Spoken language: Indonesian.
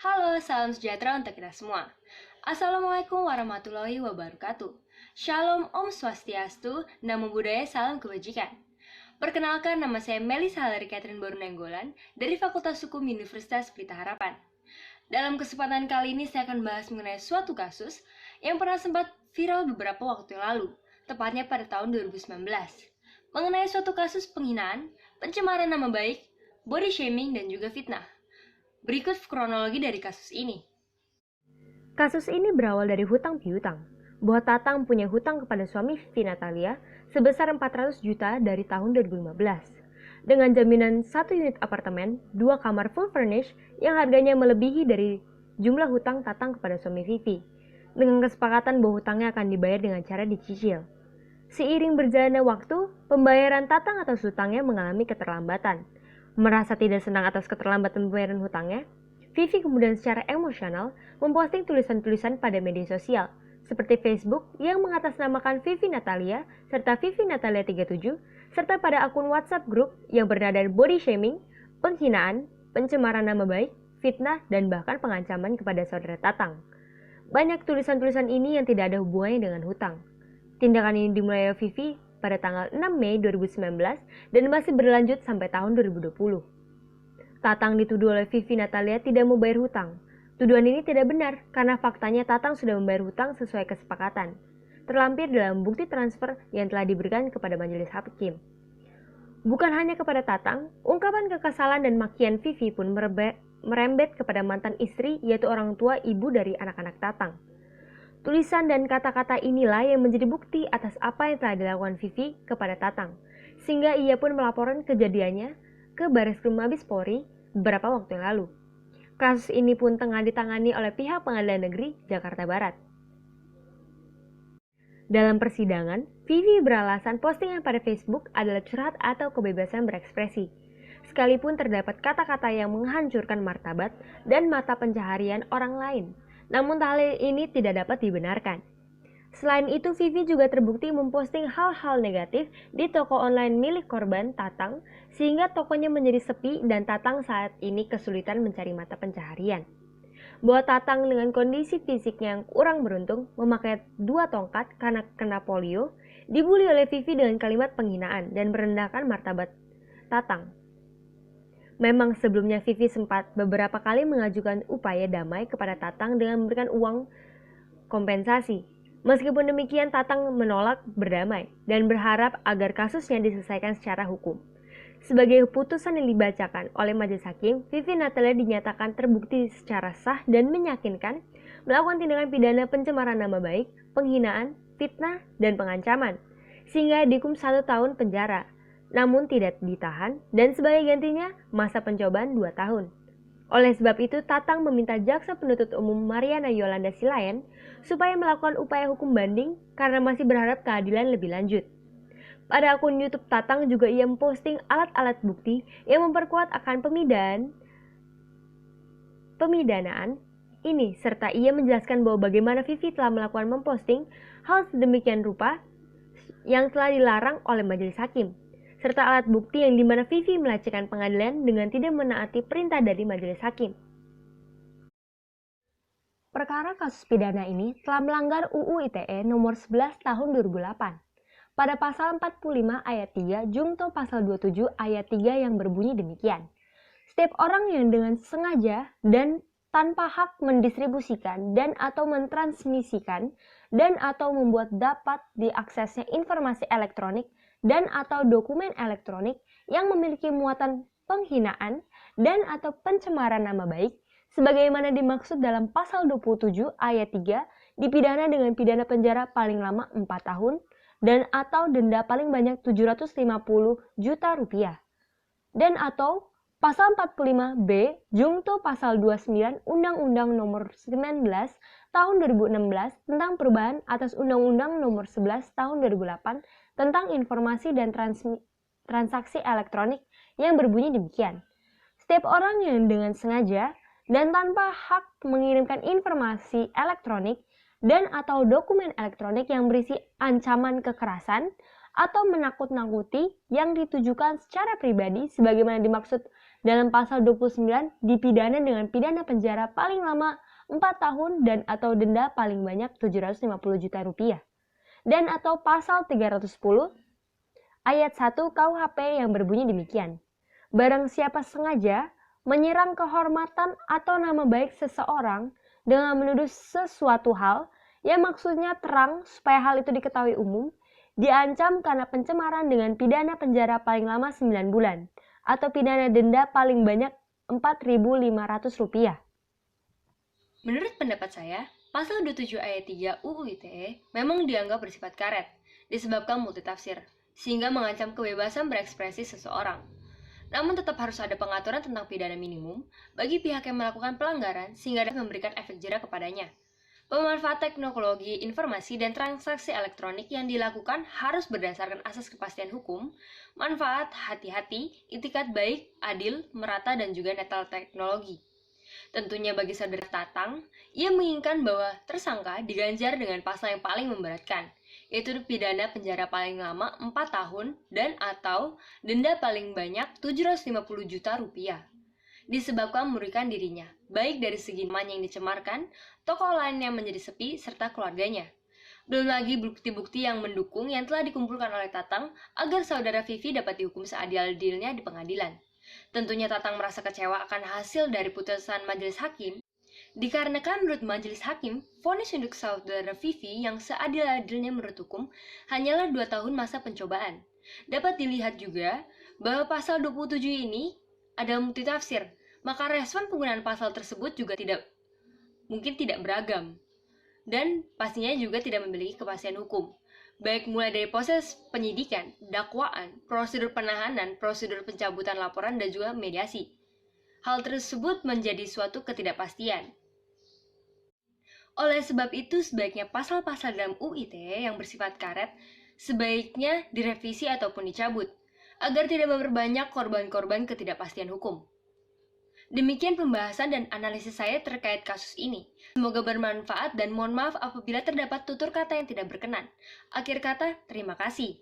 Halo, salam sejahtera untuk kita semua. Assalamualaikum warahmatullahi wabarakatuh. Shalom, Om Swastiastu, Namo Buddhaya, salam kebajikan. Perkenalkan, nama saya Melisa Halari Catherine Baru Nenggolan dari Fakultas Hukum Universitas Pelita Harapan. Dalam kesempatan kali ini saya akan bahas mengenai suatu kasus yang pernah sempat viral beberapa waktu yang lalu, tepatnya pada tahun 2019. Mengenai suatu kasus penghinaan, pencemaran nama baik, body shaming, dan juga fitnah. Berikut kronologi dari kasus ini. Kasus ini berawal dari hutang piutang, bahwa Tatang punya hutang kepada suami Vivi Natalia sebesar 400 juta dari tahun 2015. Dengan jaminan 1 unit apartemen, 2 kamar full furnished yang harganya melebihi dari jumlah hutang Tatang kepada suami Vivi. Dengan kesepakatan bahwa hutangnya akan dibayar dengan cara dicicil. Seiring berjalannya waktu, pembayaran Tatang atas hutangnya mengalami keterlambatan. Merasa tidak senang atas keterlambatan pembayaran hutangnya, Vivi kemudian secara emosional memposting tulisan-tulisan pada media sosial, seperti Facebook yang mengatasnamakan Vivi Natalia serta Vivi Natalia 37, serta pada akun WhatsApp grup yang bernada body shaming, penghinaan, pencemaran nama baik, fitnah, dan bahkan pengancaman kepada saudara Tatang. Banyak tulisan-tulisan ini yang tidak ada hubungannya dengan hutang. Tindakan ini dimulai oleh Vivi pada tanggal 6 Mei 2019 dan masih berlanjut sampai tahun 2020. Tatang dituduh oleh Vivi Natalia tidak membayar hutang. Tuduhan ini tidak benar karena faktanya Tatang sudah membayar hutang sesuai kesepakatan, terlampir dalam bukti transfer yang telah diberikan kepada majelis hakim. Bukan hanya kepada Tatang, ungkapan kekesalan dan makian Vivi pun merembet kepada mantan istri, yaitu orang tua ibu dari anak-anak Tatang. Tulisan dan kata-kata inilah yang menjadi bukti atas apa yang telah dilakukan Vivi kepada Tatang, sehingga ia pun melaporkan kejadiannya ke Bareskrim Mabes Polri beberapa waktu yang lalu. Kasus ini pun tengah ditangani oleh pihak Pengadilan Negeri Jakarta Barat. Dalam persidangan, Vivi beralasan postingan pada Facebook adalah curhat atau kebebasan berekspresi, sekalipun terdapat kata-kata yang menghancurkan martabat dan mata pencaharian orang lain. Namun hal ini tidak dapat dibenarkan. Selain itu, Vivi juga terbukti memposting hal-hal negatif di toko online milik korban Tatang, sehingga tokonya menjadi sepi dan Tatang saat ini kesulitan mencari mata pencaharian. Bahwa Tatang dengan kondisi fisiknya yang kurang beruntung, memakai 2 tongkat karena kena polio, dibully oleh Vivi dengan kalimat penghinaan dan merendahkan martabat Tatang. Memang sebelumnya Vivi sempat beberapa kali mengajukan upaya damai kepada Tatang dengan memberikan uang kompensasi. Meskipun demikian, Tatang menolak berdamai dan berharap agar kasusnya diselesaikan secara hukum. Sebagai putusan yang dibacakan oleh majelis hakim, Vivi Natalia dinyatakan terbukti secara sah dan meyakinkan melakukan tindakan pidana pencemaran nama baik, penghinaan, fitnah, dan pengancaman, sehingga dihukum 1 tahun penjara. Namun tidak ditahan, dan sebagai gantinya masa pencobaan 2 tahun. Oleh sebab itu, Tatang meminta Jaksa Penuntut Umum Mariana Yolanda Silayan supaya melakukan upaya hukum banding karena masih berharap keadilan lebih lanjut. Pada akun YouTube Tatang juga ia memposting alat-alat bukti yang memperkuat akan pemidanaan ini, serta ia menjelaskan bahwa bagaimana Vivi telah melakukan memposting hal sedemikian rupa yang telah dilarang oleh majelis hakim, serta alat bukti yang dimana Vivi melecehkan pengadilan dengan tidak menaati perintah dari majelis hakim. Perkara kasus pidana ini telah melanggar UU ITE nomor 11 tahun 2008 pada pasal 45 ayat 3 jungto pasal 27 ayat 3 yang berbunyi demikian. Setiap orang yang dengan sengaja dan tanpa hak mendistribusikan dan atau mentransmisikan dan atau membuat dapat diaksesnya informasi elektronik dan atau dokumen elektronik yang memiliki muatan penghinaan dan atau pencemaran nama baik, sebagaimana dimaksud dalam pasal 27 ayat 3, dipidana dengan pidana penjara paling lama 4 tahun dan atau denda paling banyak 750 juta rupiah. Dan atau pasal 45B jungto pasal 29 Undang-Undang nomor 19 tahun 2016 tentang perubahan atas Undang-Undang nomor 11 tahun 2008 tentang informasi dan transaksi elektronik yang berbunyi demikian. Setiap orang yang dengan sengaja dan tanpa hak mengirimkan informasi elektronik dan atau dokumen elektronik yang berisi ancaman kekerasan atau menakut-nakuti yang ditujukan secara pribadi sebagaimana dimaksud dalam pasal 29 dipidana dengan pidana penjara paling lama 4 tahun dan atau denda paling banyak 750 juta rupiah. Dan atau pasal 310 ayat 1 KUHP yang berbunyi demikian. Barang siapa sengaja menyerang kehormatan atau nama baik seseorang dengan menuduh sesuatu hal yang maksudnya terang supaya hal itu diketahui umum, diancam karena pencemaran dengan pidana penjara paling lama 9 bulan atau pidana denda paling banyak Rp4.500. Menurut pendapat saya, pasal 27 ayat 3 UU ITE memang dianggap bersifat karet, disebabkan multitafsir, sehingga mengancam kebebasan berekspresi seseorang. Namun tetap harus ada pengaturan tentang pidana minimum bagi pihak yang melakukan pelanggaran sehingga dapat memberikan efek jera kepadanya. Pemanfaat teknologi informasi dan transaksi elektronik yang dilakukan harus berdasarkan asas kepastian hukum, manfaat, hati-hati, itikat baik, adil, merata, dan juga netral teknologi. Tentunya bagi saudara Tatang, ia menginginkan bahwa tersangka diganjar dengan pasal yang paling memberatkan, yaitu pidana penjara paling lama 4 tahun dan atau denda paling banyak 750 juta rupiah. Disebabkan merugikan dirinya, baik dari segi namanya yang dicemarkan, tokoh lain yang menjadi sepi, serta keluarganya. Belum lagi bukti-bukti yang mendukung yang telah dikumpulkan oleh Tatang agar saudara Vivi dapat dihukum seadil-adilnya di pengadilan. Tentunya Tatang merasa kecewa akan hasil dari putusan majelis hakim, dikarenakan menurut majelis hakim, vonis untuk saudara Vivi yang seadil-adilnya menurut hukum hanyalah 2 tahun masa pencobaan. Dapat dilihat juga bahwa pasal 27 ini adalah multitafsir, maka respon penggunaan pasal tersebut juga mungkin tidak beragam, dan pastinya juga tidak memiliki kepastian hukum. Baik mulai dari proses penyidikan, dakwaan, prosedur penahanan, prosedur pencabutan laporan, dan juga mediasi. Hal tersebut menjadi suatu ketidakpastian. Oleh sebab itu, sebaiknya pasal-pasal dalam UU ITE yang bersifat karet sebaiknya direvisi ataupun dicabut, agar tidak memperbanyak korban-korban ketidakpastian hukum. Demikian pembahasan dan analisis saya terkait kasus ini. Semoga bermanfaat dan mohon maaf apabila terdapat tutur kata yang tidak berkenan. Akhir kata, terima kasih.